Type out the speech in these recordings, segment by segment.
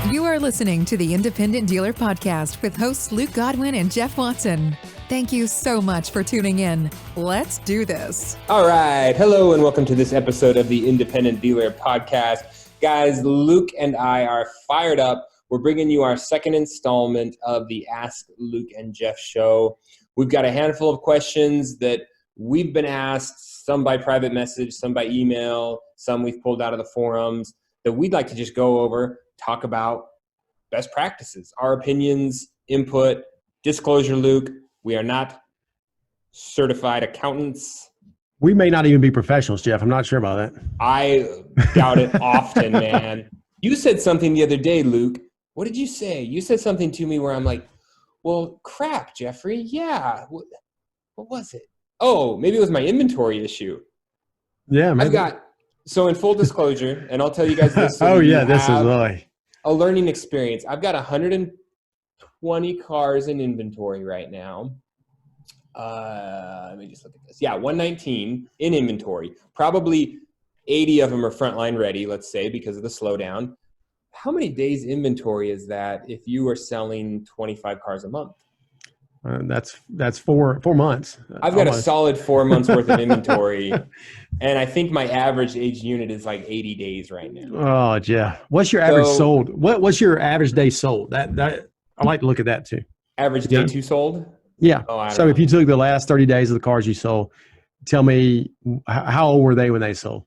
You are listening to the Independent Dealer Podcast with hosts Luke Godwin and Jeff Watson. Thank you so much for tuning in. Let's do this. All right. Hello, and welcome to this episode of the Independent Dealer Podcast. Guys, Luke and I are fired up. We're bringing you our second installment of the Ask Luke and Jeff show. We've got a handful of questions that we've been asked, some by private message, some by email, some we've pulled out of the forums, that we'd like to just go over, talk about best practices, our opinions, input, disclosure, Luke. We are not certified accountants. We may not even be professionals, Jeff. I'm not sure about that. I doubt it often, man. You said something the other day, Luke. What did you say? You said something to me where I'm like, well, crap, Jeffrey. Yeah. What was it? Oh, maybe it was my inventory issue. Yeah, maybe. So in full disclosure, and I'll tell you guys this. Oh, yeah, this is really a learning experience. I've got 120 cars in inventory right now. Let me just look at this. Yeah, 119 in inventory. Probably 80 of them are frontline ready, let's say, because of the slowdown. How many days inventory is that if you are selling 25 cars a month? That's 4 months. I've got almost a solid 4 months worth of inventory, and I think my average age unit is like 80 days right now. Oh, yeah. What's your average sold? What's your average day sold? That I like to look at that too. Average day two sold? Yeah. So if you took the last 30 days of the cars you sold, tell me how old were they when they sold?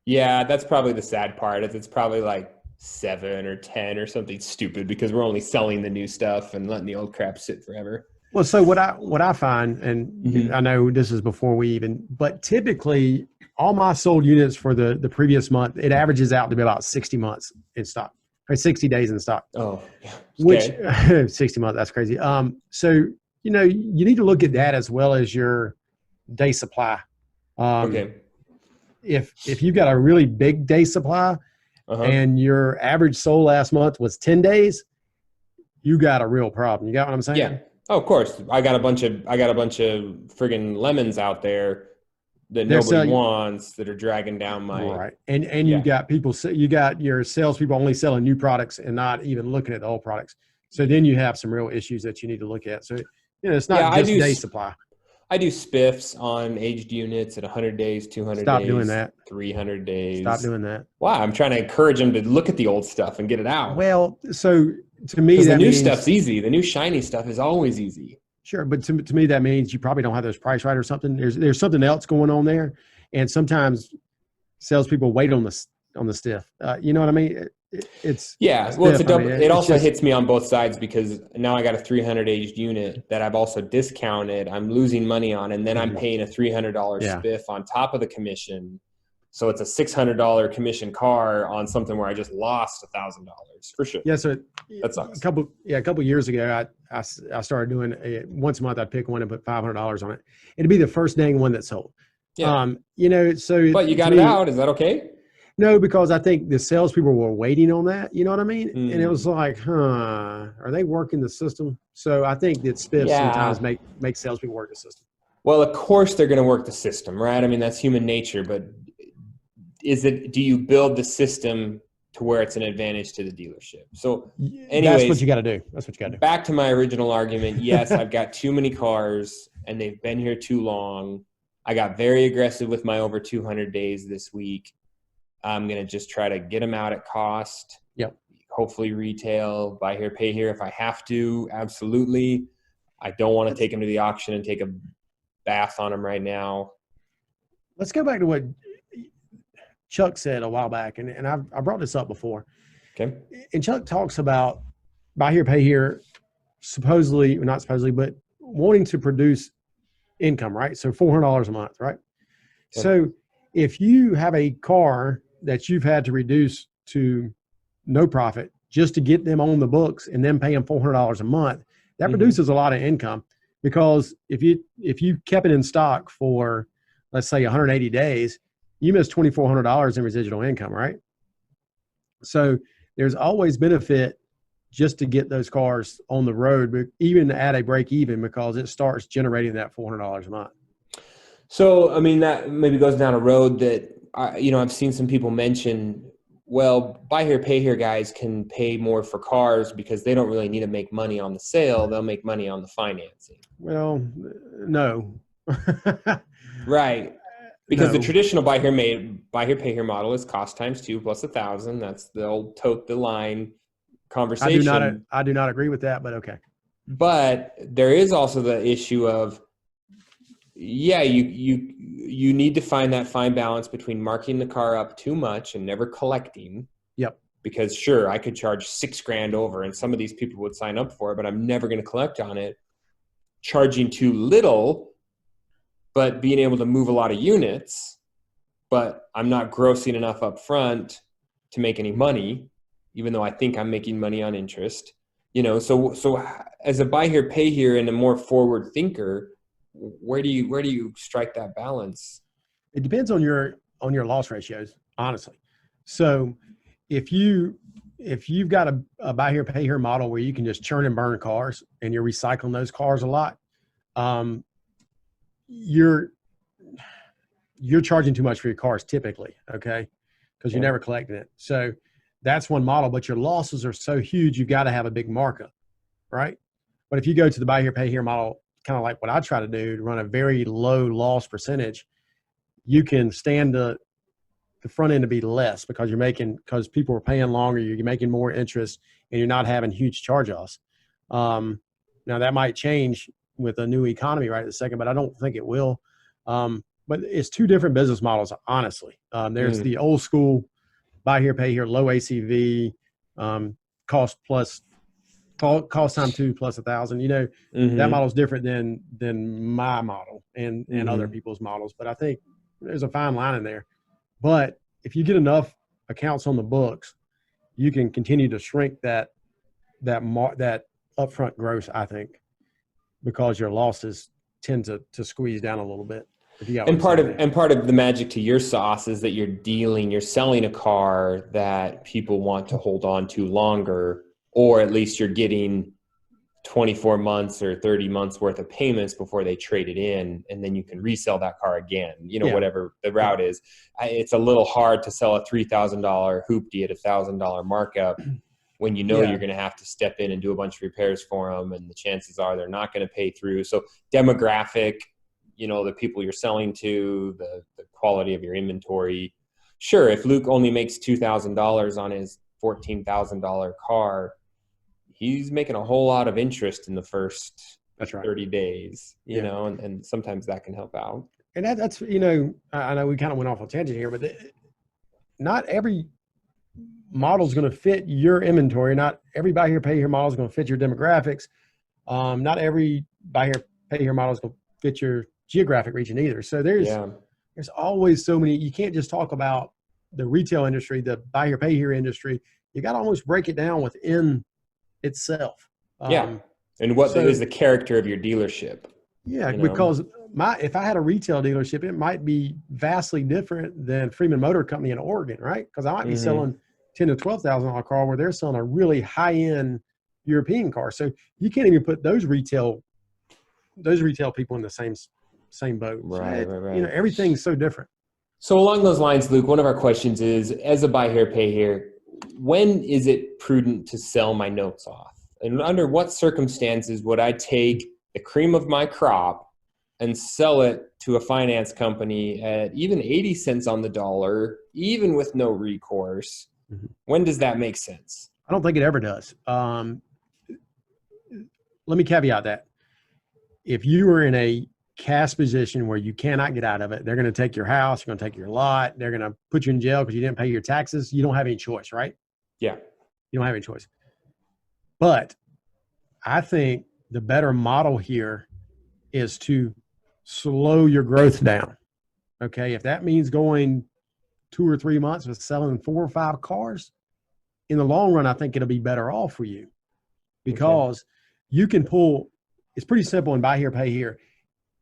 Yeah, that's probably the sad part. It's probably like 7 or 10 or something stupid because we're only selling the new stuff and letting the old crap sit forever. Well, so what I find, and I know this is before we even, but typically all my sold units for the previous month, it averages out to be about 60 months in stock, or 60 days in stock. Oh, yeah. Okay. Which 60 months, that's crazy. So, you need to look at that as well as your day supply. Okay. If you've got a really big day supply and your average sold last month was 10 days, you got a real problem. You got what I'm saying? Yeah. Oh, of course. I got a bunch of friggin' lemons out there that nobody wants that are dragging down my right. And you got you got your salespeople only selling new products and not even looking at the old products. So then you have some real issues that you need to look at. So it's not just day supply. I do spiffs on aged units at 100 days, 200 days. Stop doing that. 300 days. Stop doing that. Wow, I'm trying to encourage them to look at the old stuff and get it out. Well, so to me, the new stuff's easy. The new shiny stuff is always easy. Sure, but to me that means you probably don't have those price right or something. There's something else going on there, and sometimes salespeople wait on the stiff. You know what I mean? It's well, it's a double. It also hits me on both sides because now I got a 300 aged unit that I've also discounted. I'm losing money on, and then I'm paying a $300 spiff on top of the commission. So it's a $600 commission car on something where I just lost $1,000 for sure. Yeah, so that sucks. A couple years ago, I started doing once a month. I'd pick one and put $500 on it. It'd be the first dang one that sold. Yeah. So but you got it out. Is that okay? No, because I think the salespeople were waiting on that. You know what I mean? And it was like, are they working the system? So I think that spiffs sometimes make salespeople work the system. Well, of course they're going to work the system, right? I mean, that's human nature. But do you build the system to where it's an advantage to the dealership? So anyways, that's what you got to do. Back to my original argument. Yes, I've got too many cars and they've been here too long. I got very aggressive with my over 200 days this week. I'm going to just try to get them out at cost. Yep. Hopefully retail, buy here, pay here if I have to. Absolutely. I don't want to take them to the auction and take a bath on them right now. Let's go back to what Chuck said a while back, and I brought this up before. Okay. And Chuck talks about buy here, pay here, not supposedly, but wanting to produce income, right? So $400 a month, right? Okay. So if you have a car that you've had to reduce to no profit just to get them on the books and then pay them $400 a month, that produces a lot of income, because if you kept it in stock for, let's say, 180 days, you miss $2,400 in residual income, right? So there's always benefit just to get those cars on the road, but even at a break even, because it starts generating that $400 a month. So, I mean, that maybe goes down a road that, I've seen some people mention well, buy here, pay here guys can pay more for cars because they don't really need to make money on the sale. They'll make money on the financing. Well, no. Right. Because the No, traditional buy here, pay here model is cost times 2 plus 1,000. That's the old tote the line conversation. I do not agree with that, but okay. But there is also the issue of, yeah, you need to find that fine balance between marking the car up too much and never collecting. Yep. Because sure, I could charge $6,000 over, and some of these people would sign up for it, but I'm never going to collect on it. Charging too little, but being able to move a lot of units, but I'm not grossing enough up front to make any money, even though I think I'm making money on interest. So as a buy here, pay here, and a more forward thinker, where do you strike that balance? It depends on your loss ratios, honestly. So if you've got a buy here, pay here model where you can just churn and burn cars and you're recycling those cars a lot, you're charging too much for your cars typically, okay? Because you're never collecting it. So that's one model, but your losses are so huge, you've got to have a big markup, right? But if you go to the buy here, pay here model, kind of like what I try to do, to run a very low loss percentage, you can stand the front end to be less because people are paying longer, you're making more interest, and you're not having huge charge-offs. Now that might change with a new economy right this second, but I don't think it will. But it's two different business models, honestly. There's the old school buy here, pay here, low ACV, cost time 2 plus 1,000. That model is different than my model and other people's models. But I think there's a fine line in there. But if you get enough accounts on the books, you can continue to shrink that upfront gross, I think, because your losses tend to squeeze down a little bit. And part of the magic to your sauce is that you're selling a car that people want to hold on to longer, or at least you're getting 24 months or 30 months worth of payments before they trade it in, and then you can resell that car again, whatever the route is. It's a little hard to sell a $3,000 hoopty at $1,000 markup when you're going to have to step in and do a bunch of repairs for them, and the chances are they're not going to pay through. So demographic, the people you're selling to, the quality of your inventory. Sure, if Luke only makes $2,000 on his $14,000 car, he's making a whole lot of interest in the first 30 days, you know, and sometimes that can help out. And that's, I know we kind of went off on a tangent here, but not every model is going to fit your inventory. Not every buy here, pay here model is going to fit your demographics. Not every buy here, pay here model is going to fit your geographic region either. So there's always so many. You can't just talk about the retail industry, the buy here, pay here industry. You got to almost break it down within itself. And what is the character of your dealership? Yeah, because if I had a retail dealership, it might be vastly different than Freeman Motor Company in Oregon, right? Because I might be selling $10,000 to $12,000 car where they're selling a really high-end European car. So you can't even put those retail people in the same boat. Right. Everything's so different. So along those lines, Luke, one of our questions is, as a buy here, pay here, when is it prudent to sell my notes off? And under what circumstances would I take the cream of my crop and sell it to a finance company at even 80 cents on the dollar, even with no recourse? When does that make sense? I don't think it ever does. Let me caveat that. If you are in a cash position where you cannot get out of it, they're going to take your house, they're going to take your lot, they're going to put you in jail because you didn't pay your taxes. You don't have any choice, right? Yeah. You don't have any choice. But I think the better model here is to slow your growth down. Okay. If that means going 2 or 3 months with selling 4 or 5 cars, in the long run, I think it'll be better off for you because you can pull. It's pretty simple in buy here, pay here.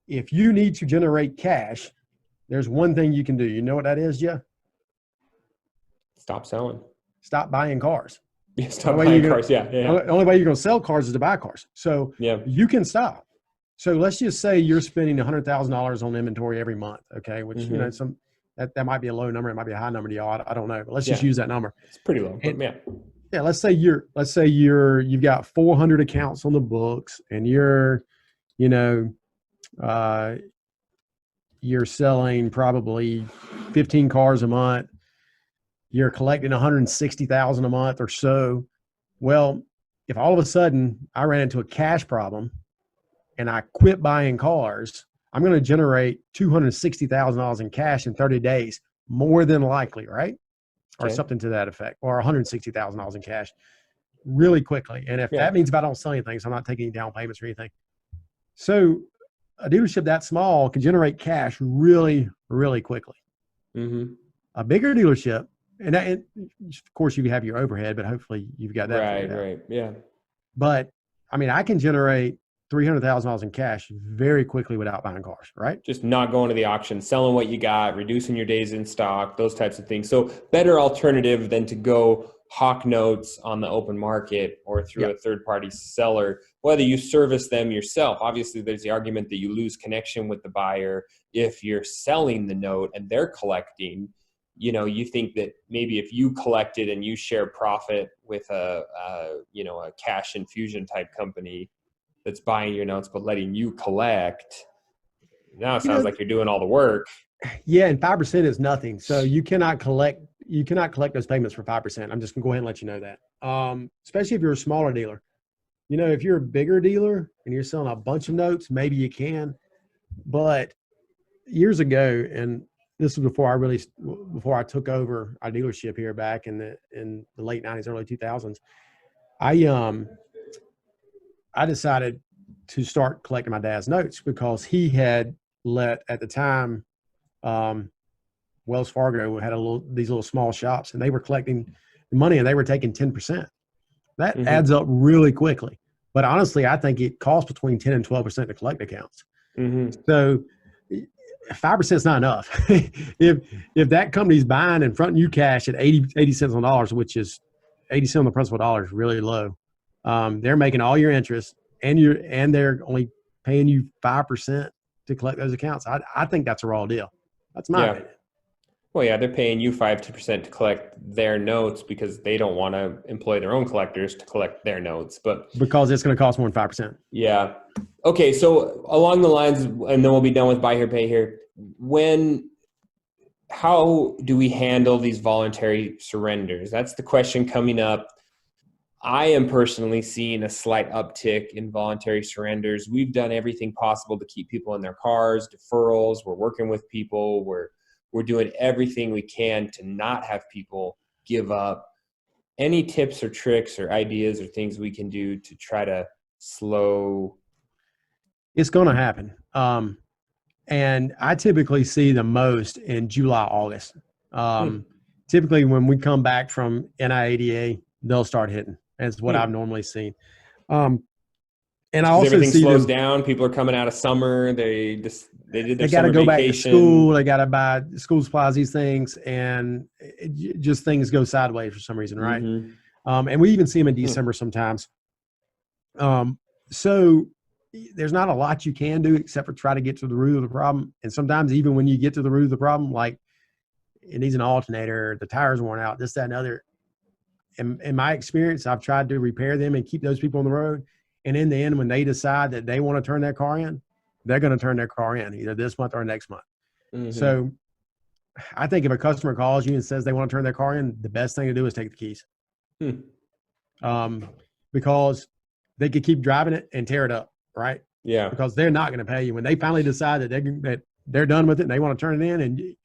If you need to generate cash, there's one thing you can do. You know what that is, Jeff? Stop selling. Stop buying cars. Yeah, stop buying cars. Yeah. The only way you're going to sell cars is to buy cars. So you can stop. So let's just say you're spending $100,000 on inventory every month. Okay. Which, That might be a low number. It might be a high number to y'all. I don't know, but let's just Yeah. use that number. It's pretty low, but And, yeah. yeah, let's say you've got 400 accounts on the books, and you're, you know, you're selling probably 15 cars a month. You're collecting 160,000 a month or so. Well, if all of a sudden I ran into a cash problem and I quit buying cars, I'm going to generate $260,000 in cash in 30 days, more than likely, right? Or Okay. something to that effect, or $160,000 in cash really quickly. And if that means if I don't sell anything, so I'm not taking any down payments or anything. So a dealership that small can generate cash really, really quickly. Mm-hmm. A bigger dealership, and of course you have your overhead, but hopefully you've got that figured out. Right. Yeah. But I mean, I can generate $300,000 in cash very quickly without buying cars, right? Just not going to the auction, selling what you got, reducing your days in stock, those types of things. So better alternative than to go hawk notes on the open market or through a third-party seller, whether you service them yourself. Obviously, there's the argument that you lose connection with the buyer if you're selling the note and they're collecting. You know, you think that maybe if you collected and you share profit with a cash infusion type company that's buying your notes but letting you collect, now it sounds like you're doing all the work. Yeah, and 5% is nothing. So you cannot collect those payments for 5%. I'm just gonna go ahead and let you know that. Especially if you're a smaller dealer. You know, if you're a bigger dealer and you're selling a bunch of notes, maybe you can. But years ago, and this was before I took over our dealership here back in the late 90s, early 2000s, I decided to start collecting my dad's notes because he had let, at the time, Wells Fargo had these little small shops, and they were collecting the money and they were taking 10%. That adds up really quickly. But honestly, I think it costs between 10 and 12% to collect accounts. So 5% is not enough. if that company's buying and fronting you cash at 80 cents on dollars, which is 80 cents on the principal dollar, is really low. They're making all your interest, and they're only paying you 5% to collect those accounts. I think that's a raw deal. That's my opinion. Well, yeah, they're paying you 5% to collect their notes because they don't want to employ their own collectors to collect their notes, but because it's going to cost more than 5%. Yeah. Okay. So along the lines, and then we'll be done with buy here, pay here. How do we handle these voluntary surrenders? That's the question coming up. I am personally seeing a slight uptick in voluntary surrenders. We've done everything possible to keep people in their cars, deferrals. We're working with people. We're doing everything we can to not have people give up. Any tips or tricks or ideas or things we can do to try to slow? It's going to happen. And I typically see the most in July, August. Typically when we come back from NIADA, they'll start hitting. That's what I've normally seen. And I also everything see slows down. People are coming out of summer. They did their they got to summer go back to vacation. school. They got to buy school supplies, these things, and just things go sideways for some reason, right? And we even see them in December sometimes. So there's not a lot you can do except for try to get to the root of the problem. And sometimes even when you get to the root of the problem, like it needs an alternator, the tire's worn out, this, that, and other. In my experience, I've tried to repair them and keep those people on the road. And in the end, when they decide that they want to turn their car in, they're going to turn their car in either this month or next month. So I think if a customer calls you and says they want to turn their car in, the best thing to do is take the keys. Because they could keep driving it and tear it up, right? Yeah. Because they're not going to pay you. When they finally decide that they're done with it and they want to turn it in,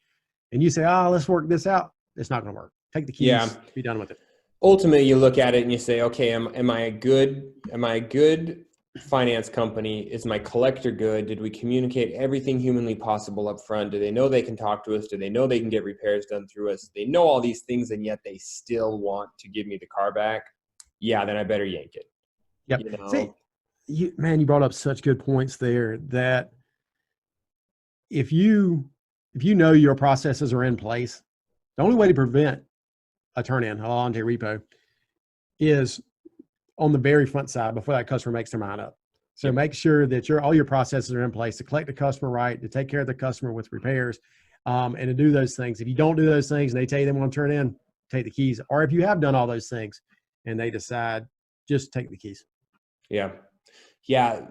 and you say, let's work this out, it's not going to work. Take the keys, be done with it. Ultimately, you look at it and you say, okay, am I a good finance company? Is my collector good? Did we communicate everything humanly possible up front? Do they know they can talk to us? Do they know they can get repairs done through us? They know all these things, and yet they still want to give me the car back. Yeah, then I better yank it. Yep. You know? See, you brought up such good points there that if you know your processes are in place, the only way to prevent a turn-in, a voluntary repo, is on the very front side before that customer makes their mind up. So make sure that all your processes are in place to collect the customer right, to take care of the customer with repairs. and to do those things. If you don't do those things and they tell you they want to turn in, take the keys. Or if you have done all those things and they decide, just take the keys. Yeah. Yeah.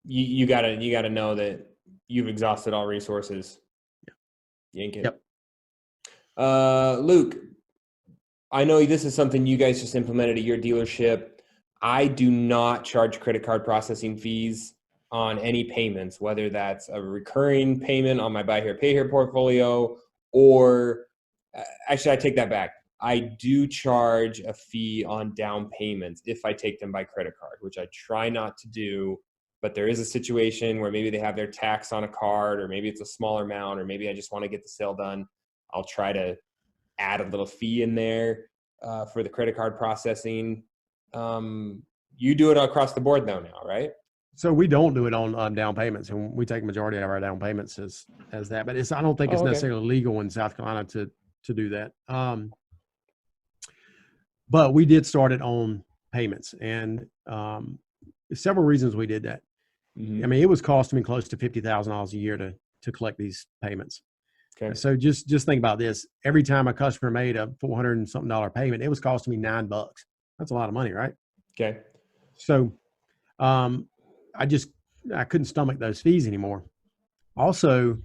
You gotta know that you've exhausted all resources. Yeah. Yank it. Yep. Luke, I know this is something you guys just implemented at your dealership. I do not charge credit card processing fees on any payments, whether that's a recurring payment on my buy here, pay here portfolio, or actually I take that back. I do charge a fee on down payments if I take them by credit card, which I try not to do. But there is a situation where maybe they have their tax on a card, or maybe it's a smaller amount, or maybe I just want to get the sale done. I'll try to add a little fee in there for the credit card processing. You do it across the board now, right? So we don't do it on down payments, and we take majority of our down payments as that. But I don't think it's necessarily legal in South Carolina to do that. But we did start it on payments, and several reasons we did that. Mm-hmm. I mean, it was costing me close to $50,000 a year to collect these payments. Okay. So just think about this. Every time a customer made a $400 and something payment, it was costing me $9. That's a lot of money, right? Okay. So I couldn't stomach those fees anymore. Also,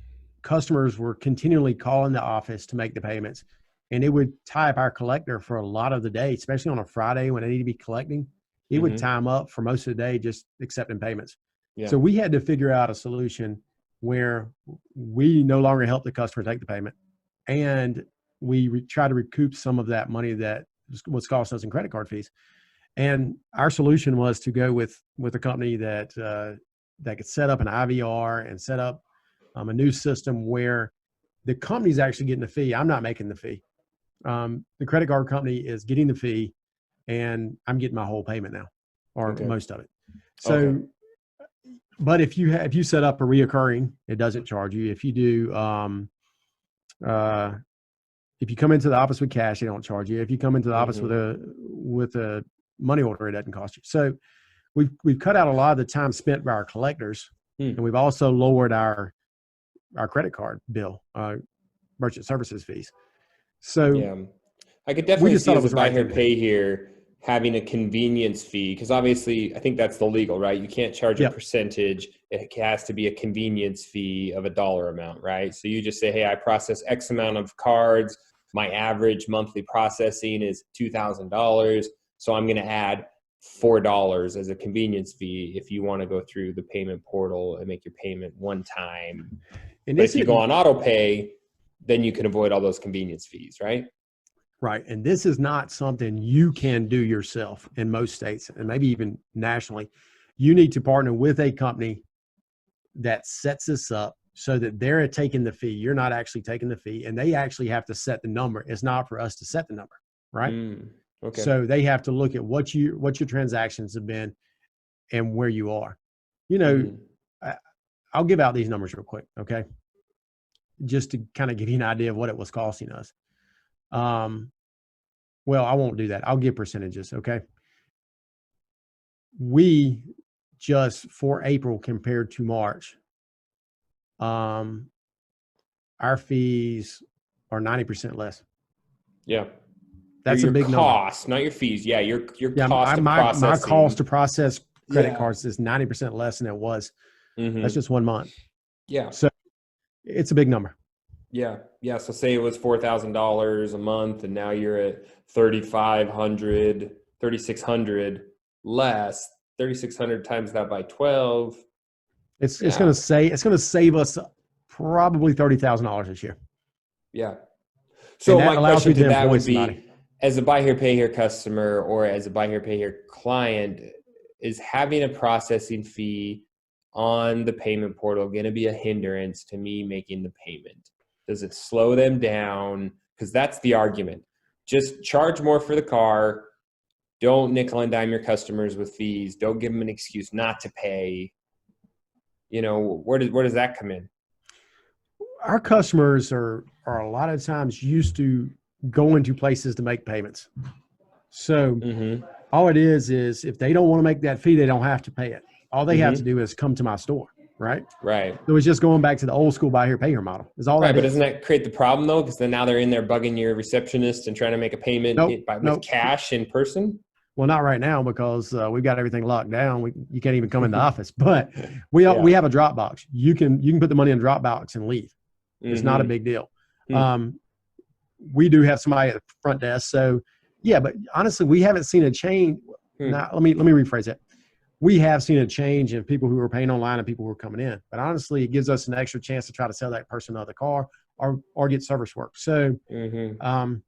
customers were continually calling the office to make the payments, and it would tie up our collector for a lot of the day, especially on a Friday when they need to be collecting. It would time up for most of the day just accepting payments. Yeah. So we had to figure out a solution where we no longer help the customer take the payment, and we try to recoup some of that money that was costing us in credit card fees. And our solution was to go with a company that could set up an IVR and set up a new system where the company's actually getting the fee. I'm not making the fee. The credit card company is getting the fee, and I'm getting my whole payment now, or most of it. So, but if you set up a reoccurring, it doesn't charge you. If you do, if you come into the office with cash, they don't charge you. If you come into the office with a money order, it doesn't cost you. So we've cut out a lot of the time spent by our collectors, and we've also lowered our credit card bill, merchant services fees. So yeah, I could definitely see as a buy here, pay here having a convenience fee, because obviously I think that's the legal, right? You can't charge a percentage. It has to be a convenience fee of a dollar amount, right? So you just say, hey, I process X amount of cards. My average monthly processing is $2,000. So I'm going to add $4 as a convenience fee if you want to go through the payment portal and make your payment one time. And but if you go on auto pay, then you can avoid all those convenience fees, right? Right. And this is not something you can do yourself in most states, and maybe even nationally. You need to partner with a company that sets this up so that they're taking the fee. You're not actually taking the fee, and they actually have to set the number. It's not for us to set the number, right? Okay. So they have to look at what your transactions have been and where you are. You know, I'll give out these numbers real quick, okay? Just to kind of give you an idea of what it was costing us. Well, I won't do that. I'll give percentages, okay? We just for April compared to March, our fees are 90% less. Yeah. That's a big cost, number. Not your fees. Yeah, your cost of processing. My cost to process credit cards is 90% less than it was. That's just 1 month. Yeah. So it's a big number. Yeah. Yeah. So say it was $4,000 a month, and now you're at $3,500, $3,600 less. 3,600 times that by 12. It's going to save us probably $30,000 this year. Yeah. So my question to that would be, as a buy here, pay here customer, or as a buy here, pay here client, is having a processing fee on the payment portal going to be a hindrance to me making the payment? Does it slow them down? Because that's the argument. Just charge more for the car. Don't nickel and dime your customers with fees. Don't give them an excuse not to pay. You know, where does that come in? Our customers are a lot of times used to going to places to make payments. So all it is if they don't want to make that fee, they don't have to pay it. All they have to do is come to my store. right? Right. So it's just going back to the old school buy here, pay here model. Is all Right, that but is. doesn't that create the problem though? Because then now they're in there bugging your receptionist and trying to make a payment with cash in person. Well, not right now because we've got everything locked down. You can't even come in the office. But we have a Dropbox. You can put the money in Dropbox and leave. It's not a big deal. We do have somebody at the front desk. So yeah, but honestly, we haven't seen a change. Now, let me rephrase that. We have seen a change in people who are paying online and people who are coming in. But honestly, it gives us an extra chance to try to sell that person another car or get service work. So yeah, I'm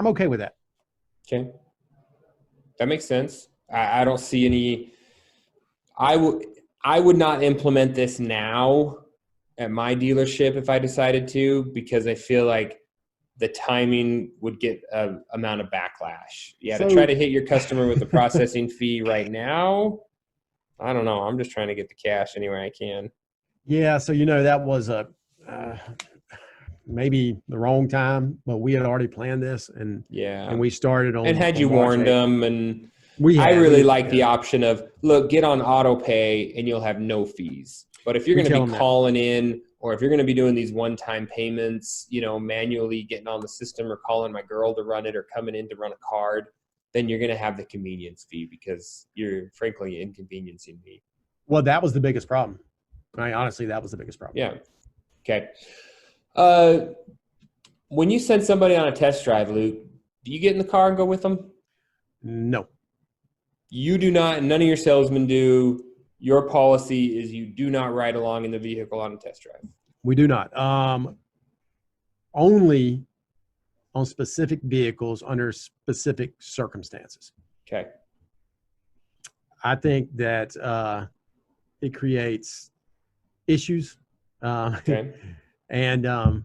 okay with that. Okay. That makes sense. I don't see any. I would not implement this now at my dealership if I decided to, because I feel like the timing would get an amount of backlash. Yeah, to try to hit your customer with the processing fee right now, I don't know. I'm just trying to get the cash anywhere I can. Yeah, so that was maybe the wrong time, but we had already planned this, and we started on. And had you warned them, and I really like the option of, look, get on auto pay and you'll have no fees. But if you're going to be calling in, or if you're going to be doing these one-time payments, manually getting on the system or calling my girl to run it or coming in to run a card, then you're going to have the convenience fee because you're frankly inconveniencing me. Well, that was the biggest problem. Honestly, that was the biggest problem. Yeah. Okay. When you send somebody on a test drive, Luke, do you get in the car and go with them? No. You do not, and none of your salesmen do. Your policy is you do not ride along in the vehicle on a test drive. We do not. Only on specific vehicles under specific circumstances. Okay. I think that it creates issues. Okay. And I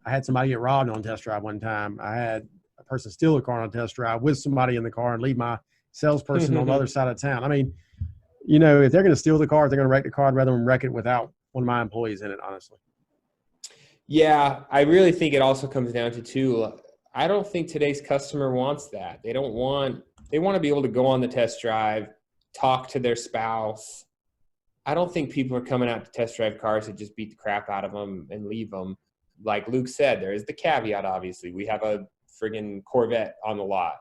had somebody get robbed on a test drive one time. I had a person steal a car on a test drive with somebody in the car and leave my salesperson on the other side of town. If they're going to steal the car, they're going to wreck the car, I'd rather them wreck it without one of my employees in it, honestly. Yeah, I really think it also comes down to too, I don't think today's customer wants that. They want to be able to go on the test drive, talk to their spouse. I don't think people are coming out to test drive cars to just beat the crap out of them and leave them. Like Luke said, there is the caveat, obviously. We have a friggin' Corvette on the lot.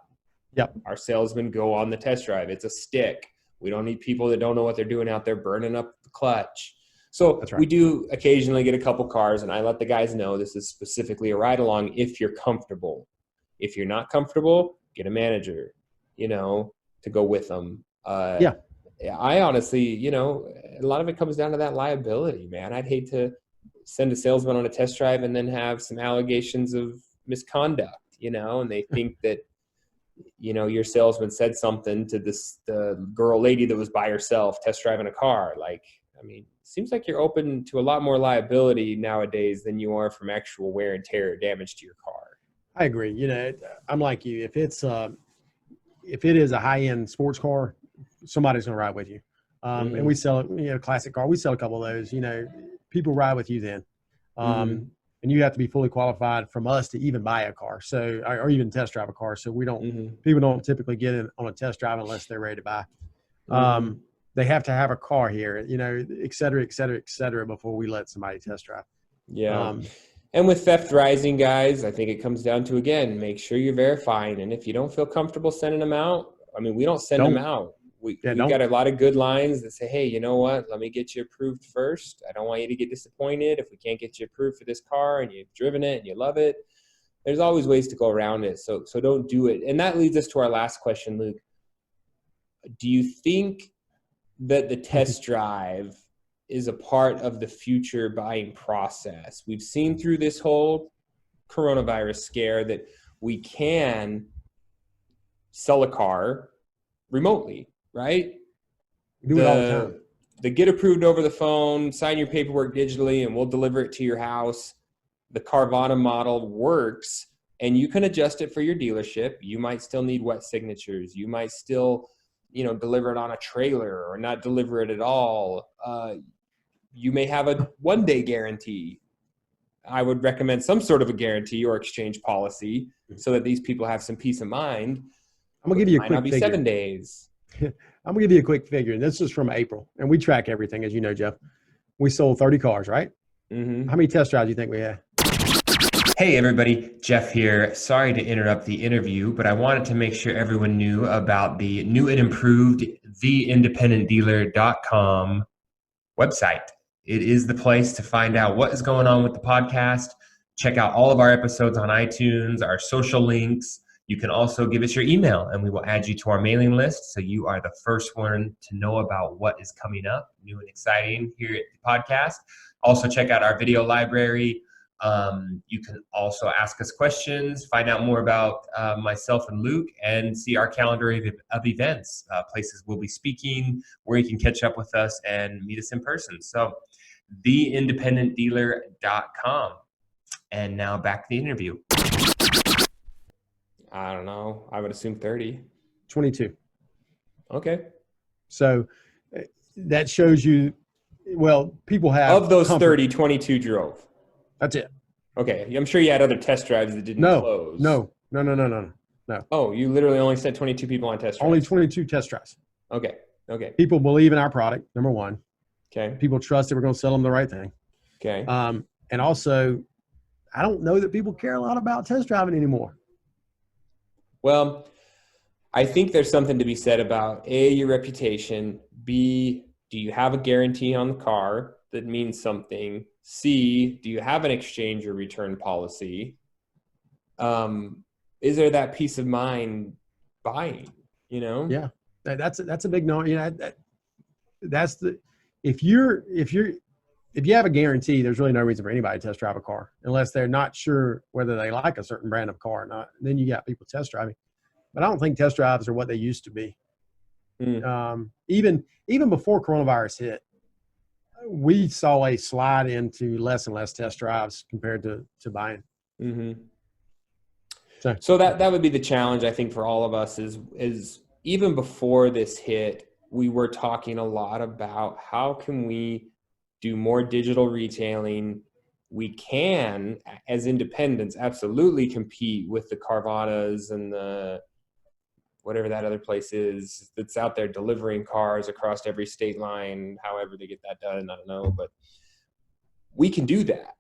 Yep. Our salesmen go on the test drive. It's a stick. We don't need people that don't know what they're doing out there burning up the clutch. So we do occasionally get a couple cars, and I let the guys know this is specifically a ride-along if you're comfortable. If you're not comfortable, get a manager, to go with them. I honestly, a lot of it comes down to that liability, man. I'd hate to send a salesman on a test drive and then have some allegations of misconduct, and they think that, your salesman said something to the lady that was by herself test driving a car. Seems like you're open to a lot more liability nowadays than you are from actual wear and tear or damage to your car. I agree. I'm like you. If it is a high-end sports car, somebody's going to ride with you. And we sell, classic car. We sell a couple of those, people ride with you then. And you have to be fully qualified from us to even buy a car. So, or even test drive a car. So people don't typically get in on a test drive unless they're ready to buy. They have to have a car here, et cetera, et cetera, et cetera, before we let somebody test drive. Yeah. And with theft rising, guys, I think it comes down to, again, make sure you're verifying. And if you don't feel comfortable sending them out, we don't send them out. We've got a lot of good lines that say, hey, you know what? Let me get you approved first. I don't want you to get disappointed if we can't get you approved for this car and you've driven it and you love it. There's always ways to go around it. So don't do it. And that leads us to our last question, Luke. Do you think that the test drive is a part of the future buying process? We've seen through this whole coronavirus scare that we can sell a car remotely, right? We do it all the time. The get approved over the phone, sign your paperwork digitally, and we'll deliver it to your house. The Carvana model works, and you can adjust it for your dealership. You might still need wet signatures. You might still deliver it on a trailer or not deliver it at all. You may have a one-day guarantee. I would recommend some sort of a guarantee or exchange policy so that these people have some peace of mind. I'm going to give you a quick figure. Might not be 7 days. I'm gonna give you a quick figure. And this is from April, and we track everything, as you know, Jeff. We sold 30 cars, right? Mm-hmm. How many test drives do you think we had? Hey everybody, Jeff here. Sorry to interrupt the interview, but I wanted to make sure everyone knew about the new and improved theindependentdealer.com website. It is the place to find out what is going on with the podcast. Check out all of our episodes on iTunes, our social links. You can also give us your email and we will add you to our mailing list so you are the first one to know about what is coming up, new and exciting here at the podcast. Also check out our video library. You can also ask us questions, find out more about myself and Luke, and see our calendar of events, places we'll be speaking, where you can catch up with us and meet us in person. So theindependentdealer.com. And now back to the interview. I don't know. I would assume 30. 22. Okay. So that shows you, well, people have. Of those comfort. 30, 22 drove. That's it. Okay. I'm sure you had other test drives that didn't close. No. Oh, you literally only sent 22 people on test drives? Only 22 test drives. Okay. People believe in our product, number one. Okay. People trust that we're going to sell them the right thing. Okay. And also, I don't know that people care a lot about test driving anymore. Well, I think there's something to be said about A, your reputation, B, do you have a guarantee on the car that means something, C, do you have an exchange or return policy? Is there that peace of mind buying, you know? Yeah, that's a big no. You know, that's the, if you have a guarantee, there's really no reason for anybody to test drive a car unless they're not sure whether they like a certain brand of car or not. Then you got people test driving, but I don't think test drives are what they used to be. Even before coronavirus hit, we saw a slide into less and less test drives compared to buying. Mm-hmm. So that would be the challenge, I think, for all of us is even before this hit, we were talking a lot about how can we do more digital retailing. We can, as independents, absolutely compete with the Carvanas and the whatever that other place is that's out there delivering cars across every state line, however they get that done, I don't know. But we can do that.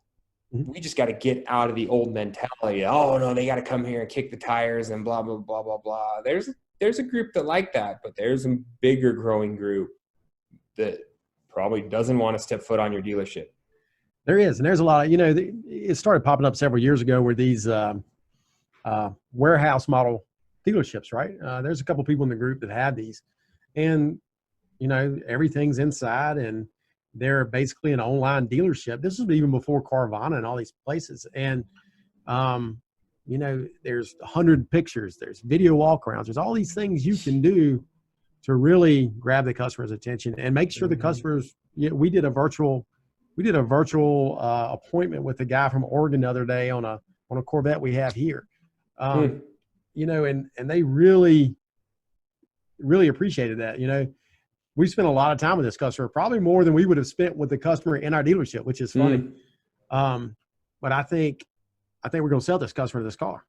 We just got to get out of the old mentality. Oh, no, they got to come here and kick the tires and blah, blah, blah, blah, blah. There's a group that like that, but there's a bigger growing group that probably doesn't want to step foot on your dealership. There is. And there's a lot of, it started popping up several years ago where these warehouse model dealerships, right? There's a couple people in the group that have these. And, everything's inside and they're basically an online dealership. This was even before Carvana and all these places. And, there's 100 pictures, there's video walkarounds, there's all these things you can do to really grab the customer's attention and make sure the customers. We did a virtual appointment with a guy from Oregon the other day on a Corvette we have here. And they really, really appreciated that. We spent a lot of time with this customer, probably more than we would have spent with the customer in our dealership, which is funny. But I think we're going to sell this customer this car.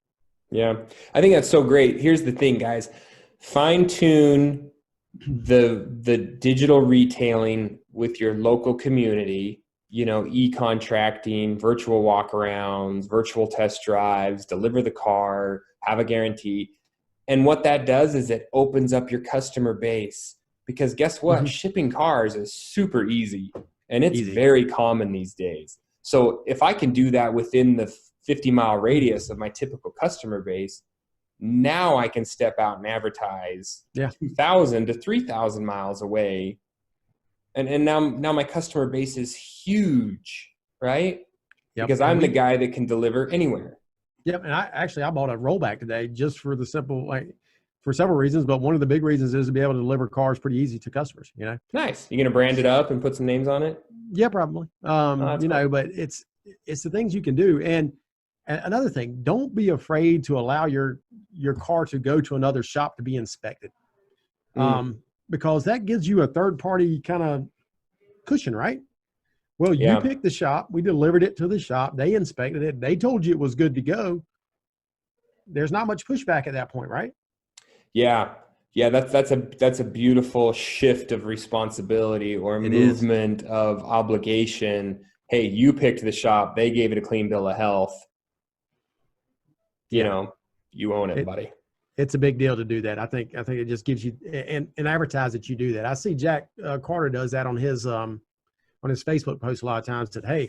Yeah. I think that's so great. Here's the thing, guys, fine tune the digital retailing with your local community, e-contracting, virtual walkarounds, virtual test drives, deliver the car, have a guarantee. And what that does is it opens up your customer base. Because guess what? Shipping cars is super easy and it's very common these days. So if I can do that within the 50-mile radius of my typical customer base, now I can step out and advertise 2,000 to 3,000 miles away. And now my customer base is huge, right? Yep. Because I'm the guy that can deliver anywhere. Yep. And I bought a rollback today just for the simple, for several reasons, but one of the big reasons is to be able to deliver cars pretty easy to customers, Nice. You going to brand it up and put some names on it? Yeah, probably. Cool. But it's the things you can do. And another thing, don't be afraid to allow your car to go to another shop to be inspected. Because that gives you a third party kind of cushion, right? Well, you picked the shop, we delivered it to the shop, they inspected it, they told you it was good to go. There's not much pushback at that point, right? Yeah. Yeah, that's a beautiful shift of responsibility or movement of obligation. Hey, you picked the shop. They gave it a clean bill of health. You know, you own it, buddy. It's a big deal to do that. I think it just gives you and advertise that you do that. I see Jack Carter does that on his Facebook post a lot of times. That, hey,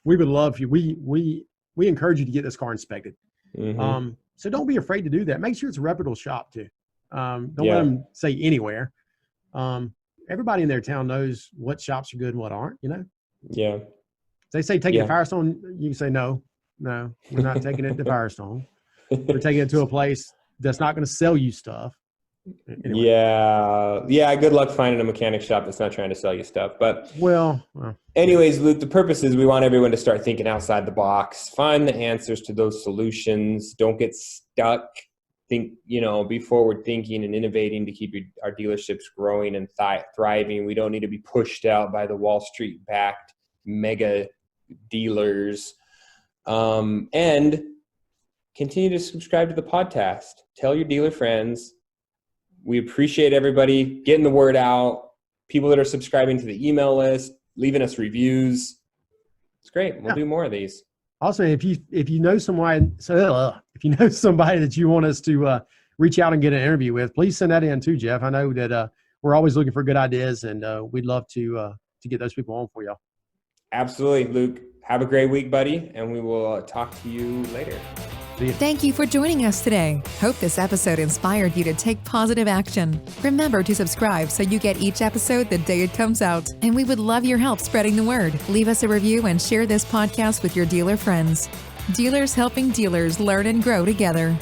we would love you. We encourage you to get this car inspected. Mm-hmm. So don't be afraid to do that. Make sure it's a reputable shop too. Don't let them say anywhere. Everybody in their town knows what shops are good and what aren't, you know? Yeah. If they say take it to Firestone, you can say, no, we're not taking it to Firestone. We're taking it to a place that's not going to sell you stuff. Anyway. Yeah. Good luck finding a mechanic shop that's not trying to sell you stuff. But anyways, Luke, the purpose is we want everyone to start thinking outside the box, find the answers to those solutions. Don't get stuck. Think, be forward thinking and innovating to keep our dealerships growing and thriving. We don't need to be pushed out by the Wall Street backed mega dealers. And continue to subscribe to the podcast. Tell your dealer friends. We appreciate everybody getting the word out. People that are subscribing to the email list, leaving us reviews. It's great. We'll do more of these. Also, if you know somebody that you want us to reach out and get an interview with, please send that in too, Jeff. I know that we're always looking for good ideas, and we'd love to get those people on for y'all. Absolutely, Luke. Have a great week, buddy, and we will talk to you later. Thank you for joining us today. Hope this episode inspired you to take positive action. Remember to subscribe so you get each episode the day it comes out. And we would love your help spreading the word. Leave us a review and share this podcast with your dealer friends. Dealers helping dealers learn and grow together.